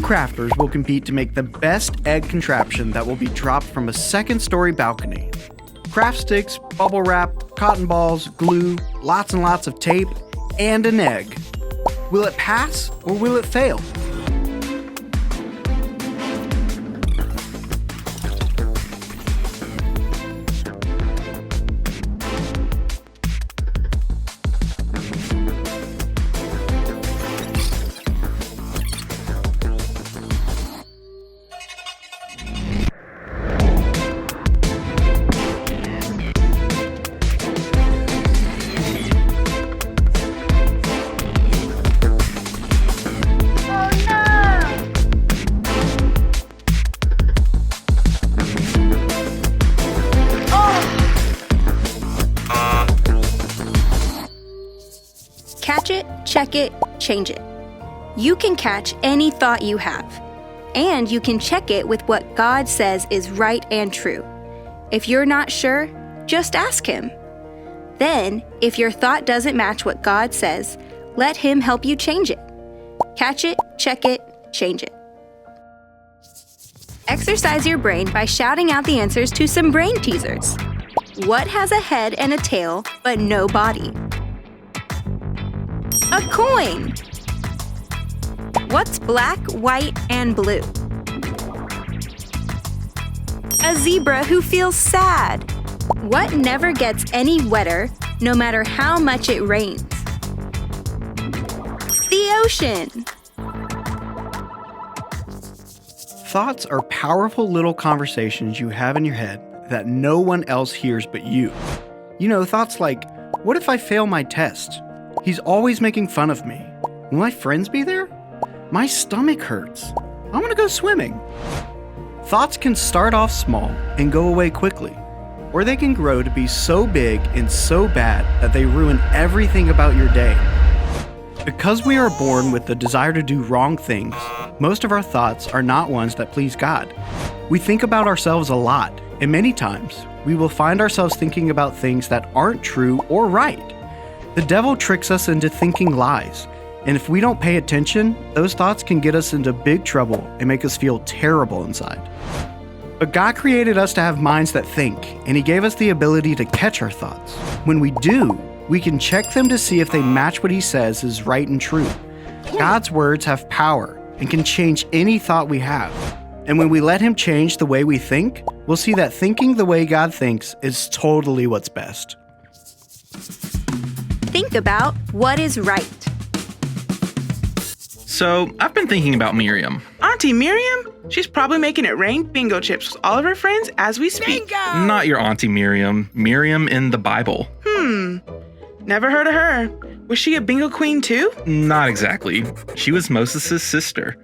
crafters will compete to make the best egg contraption that will be dropped from a second-story balcony. Craft sticks, bubble wrap, cotton balls, glue, lots and lots of tape, and an egg. Will it pass or will it fail? Catch it, check it, change it. You can catch any thought you have, and you can check it with what God says is right and true. If you're not sure, just ask Him. Then, if your thought doesn't match what God says, let Him help you change it. Catch it, check it, change it. Exercise your brain by shouting out the answers to some brain teasers. What has a head and a tail but no body? A coin. What's black, white, and blue? A zebra who feels sad. What never gets any wetter, no matter how much it rains? The ocean. Thoughts are powerful little conversations you have in your head that no one else hears but you. You know, thoughts like, what if I fail my test? He's always making fun of me. Will my friends be there? My stomach hurts. I want to go swimming. Thoughts can start off small and go away quickly, or they can grow to be so big and so bad that they ruin everything about your day. Because we are born with the desire to do wrong things, most of our thoughts are not ones that please God. We think about ourselves a lot, and many times we will find ourselves thinking about things that aren't true or right. The devil tricks us into thinking lies, and if we don't pay attention, those thoughts can get us into big trouble and make us feel terrible inside. But God created us to have minds that think, and He gave us the ability to catch our thoughts. When we do, we can check them to see if they match what He says is right and true. God's words have power and can change any thought we have. And when we let Him change the way we think, we'll see that thinking the way God thinks is totally what's best. Think about what is right. So, I've been thinking about Miriam. Auntie Miriam? She's probably making it rain bingo chips with all of her friends as we speak. Bingo! Not your Auntie Miriam. Miriam in the Bible. Never heard of her. Was she a bingo queen too? Not exactly. She was Moses' sister.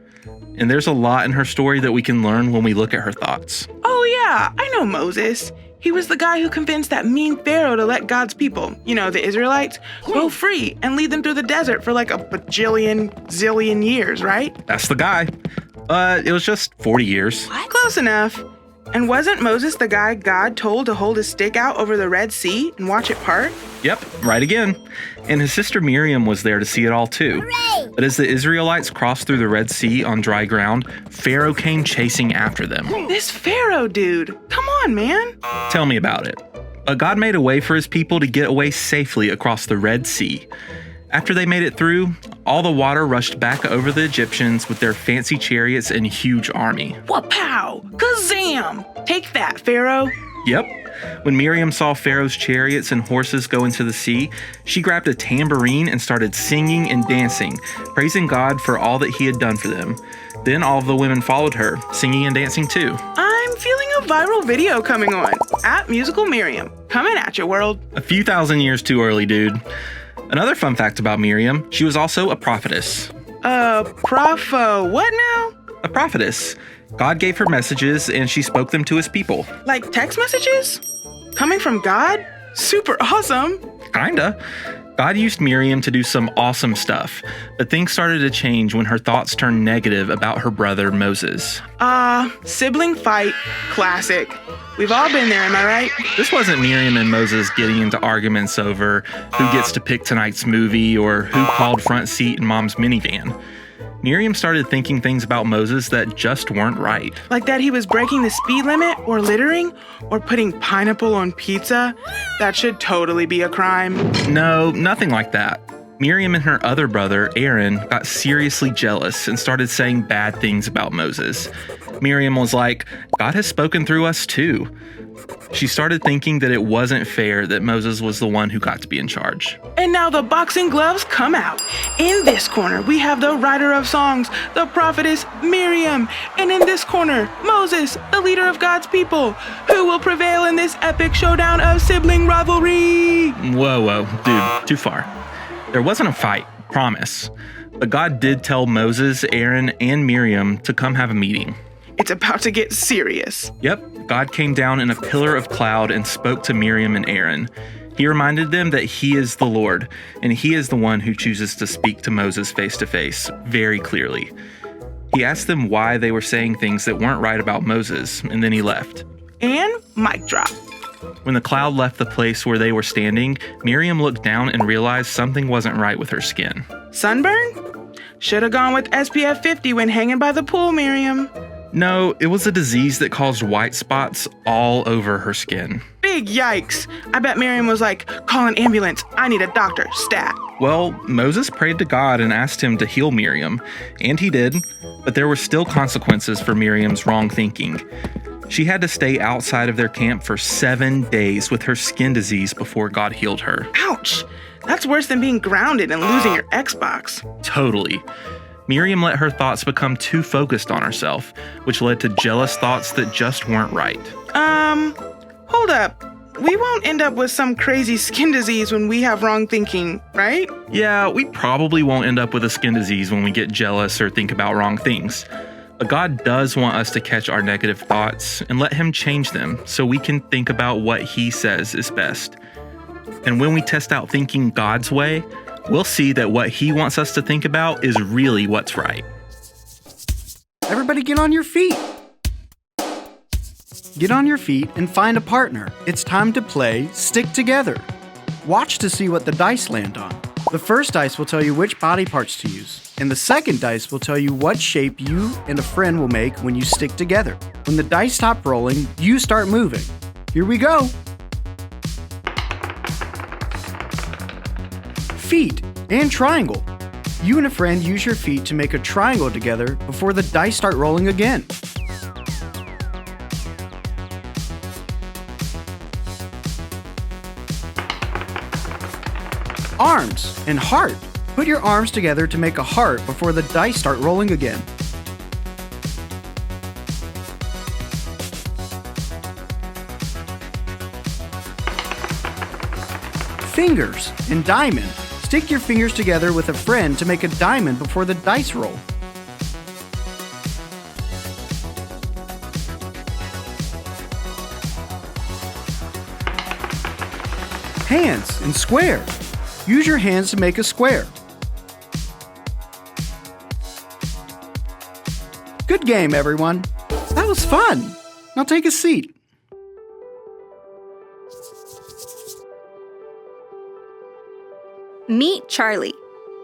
And there's a lot in her story that we can learn when we look at her thoughts. Oh yeah, I know Moses. He was the guy who convinced that mean Pharaoh to let God's people, the Israelites, go free and lead them through the desert for like a zillion years, right? That's the guy. But it was just 40 years. What? Close enough. And wasn't Moses the guy God told to hold his stick out over the Red Sea and watch it part? Yep, right again. And his sister Miriam was there to see it all too. Hooray! But as the Israelites crossed through the Red Sea on dry ground, Pharaoh came chasing after them. This Pharaoh dude. Come on, man. Tell me about it. But God made a way for His people to get away safely across the Red Sea. After they made it through, all the water rushed back over the Egyptians with their fancy chariots and huge army. Wapow! Kazam! Take that, Pharaoh. Yep. When Miriam saw Pharaoh's chariots and horses go into the sea, she grabbed a tambourine and started singing and dancing, praising God for all that He had done for them. Then all of the women followed her, singing and dancing too. I'm feeling a viral video coming on. At Musical Miriam. Coming at you, world. A few thousand years too early, dude. Another fun fact about Miriam, she was also a prophetess. What now? A prophetess. God gave her messages and she spoke them to His people. Like text messages? Coming from God? Super awesome. Kinda. God used Miriam to do some awesome stuff, but things started to change when her thoughts turned negative about her brother Moses. Sibling fight, classic. We've all been there, am I right? This wasn't Miriam and Moses getting into arguments over who gets to pick tonight's movie or who called front seat in mom's minivan. Miriam started thinking things about Moses that just weren't right. Like that he was breaking the speed limit or littering or putting pineapple on pizza. That should totally be a crime. No, nothing like that. Miriam and her other brother, Aaron, got seriously jealous and started saying bad things about Moses. Miriam was like, God has spoken through us too. She started thinking that it wasn't fair that Moses was the one who got to be in charge. And now the boxing gloves come out. In this corner, we have the writer of songs, the prophetess Miriam. And in this corner, Moses, the leader of God's people. Who will prevail in this epic showdown of sibling rivalry? Whoa, dude, too far. There wasn't a fight, promise. But God did tell Moses, Aaron, and Miriam to come have a meeting. It's about to get serious. Yep, God came down in a pillar of cloud and spoke to Miriam and Aaron. He reminded them that he is the Lord, and he is the one who chooses to speak to Moses face to face, very clearly. He asked them why they were saying things that weren't right about Moses, and then he left. And mic drop. When the cloud left the place where they were standing, Miriam looked down and realized something wasn't right with her skin. Sunburn? Should have gone with SPF 50 when hanging by the pool, Miriam. No, it was a disease that caused white spots all over her skin. Big yikes. I bet Miriam was like, call an ambulance. I need a doctor, stat. Well, Moses prayed to God and asked him to heal Miriam, and he did, but there were still consequences for Miriam's wrong thinking. She had to stay outside of their camp for 7 days with her skin disease before God healed her. Ouch. That's worse than being grounded and losing your Xbox. Totally. Miriam let her thoughts become too focused on herself, which led to jealous thoughts that just weren't right. Hold up. We won't end up with some crazy skin disease when we have wrong thinking, right? Yeah, we probably won't end up with a skin disease when we get jealous or think about wrong things. But God does want us to catch our negative thoughts and let him change them so we can think about what he says is best. And when we test out thinking God's way, we'll see that what he wants us to think about is really what's right. Everybody get on your feet. Get on your feet and find a partner. It's time to play Stick Together. Watch to see what the dice land on. The first dice will tell you which body parts to use, and the second dice will tell you what shape you and a friend will make when you stick together. When the dice stop rolling, you start moving. Here we go. Feet and triangle. You and a friend use your feet to make a triangle together before the dice start rolling again. Arms and heart. Put your arms together to make a heart before the dice start rolling again. Fingers and diamond. Stick your fingers together with a friend to make a diamond before the dice roll. Hands and square. Use your hands to make a square. Good game, everyone. That was fun. Now take a seat. Meet Charlie.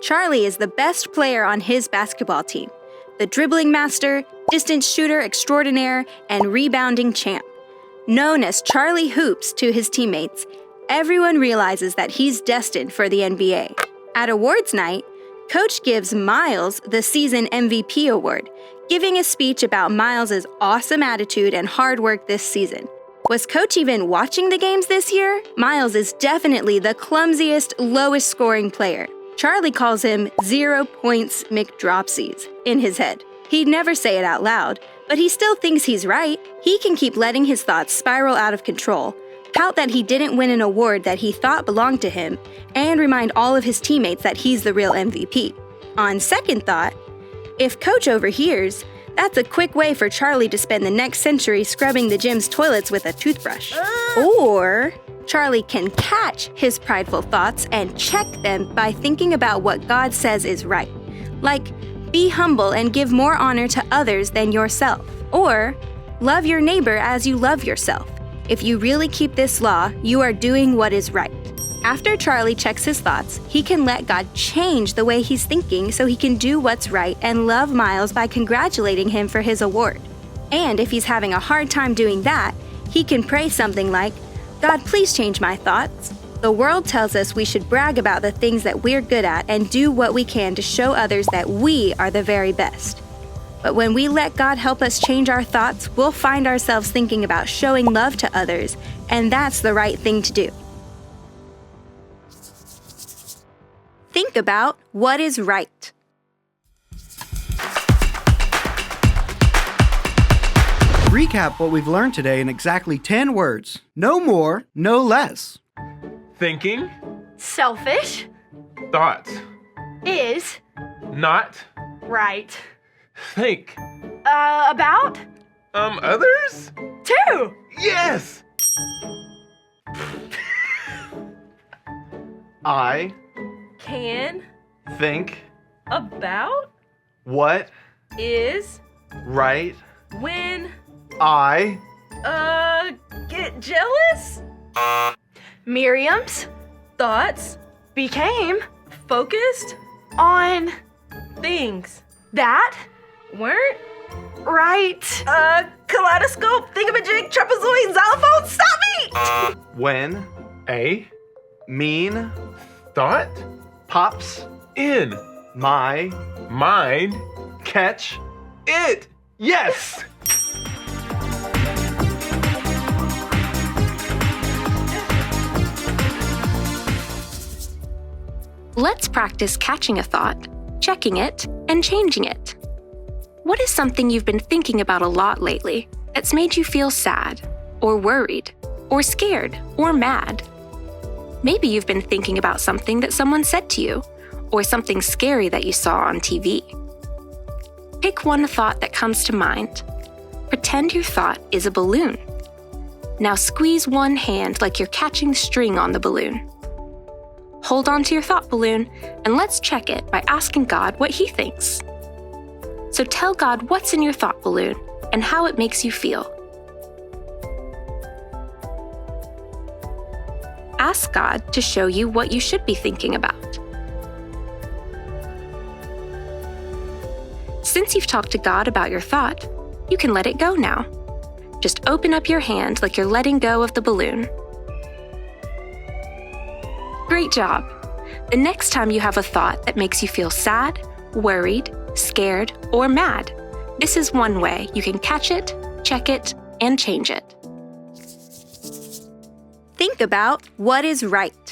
Charlie is the best player on his basketball team, the dribbling master, distance shooter extraordinaire, and rebounding champ. Known as Charlie Hoops to his teammates, everyone realizes that he's destined for the NBA. At awards night, Coach gives Miles the season MVP award, giving a speech about Miles' awesome attitude and hard work this season. Was Coach even watching the games this year? Miles is definitely the clumsiest, lowest scoring player. Charlie calls him 0 points McDropsies in his head. He'd never say it out loud, but he still thinks he's right. He can keep letting his thoughts spiral out of control, pout that he didn't win an award that he thought belonged to him, and remind all of his teammates that he's the real MVP. On second thought, if Coach overhears, that's a quick way for Charlie to spend the next century scrubbing the gym's toilets with a toothbrush. Or Charlie can catch his prideful thoughts and check them by thinking about what God says is right. Like, be humble and give more honor to others than yourself. Or, love your neighbor as you love yourself. If you really keep this law, you are doing what is right. After Charlie checks his thoughts, he can let God change the way he's thinking so he can do what's right and love Miles by congratulating him for his award. And if he's having a hard time doing that, he can pray something like, "God, please change my thoughts." The world tells us we should brag about the things that we're good at and do what we can to show others that we are the very best. But when we let God help us change our thoughts, we'll find ourselves thinking about showing love to others, and that's the right thing to do. Think about what is right. Recap what we've learned today in exactly 10 words. No more, no less. Thinking, Selfish thoughts, is not, right. think. About Others? two. Yes! I Can think about what is right when I get jealous. Miriam's thoughts became focused on things that weren't right. Kaleidoscope, thingamajig, trapezoid, xylophone, stop me! when a mean thought pops In. my Mind. catch it. Yes! Let's practice catching a thought, checking it, and changing it. What is something you've been thinking about a lot lately that's made you feel sad, or worried, or scared, or mad? Maybe you've been thinking about something that someone said to you, or something scary that you saw on TV. Pick one thought that comes to mind. Pretend your thought is a balloon. Now squeeze one hand like you're catching string on the balloon. Hold on to your thought balloon, and let's check it by asking God what He thinks. So tell God what's in your thought balloon and how it makes you feel. Ask God to show you what you should be thinking about. Since you've talked to God about your thought, you can let it go now. Just open up your hand like you're letting go of the balloon. Great job! The next time you have a thought that makes you feel sad, worried, scared, or mad, this is one way you can catch it, check it, and change it. Think about what is right.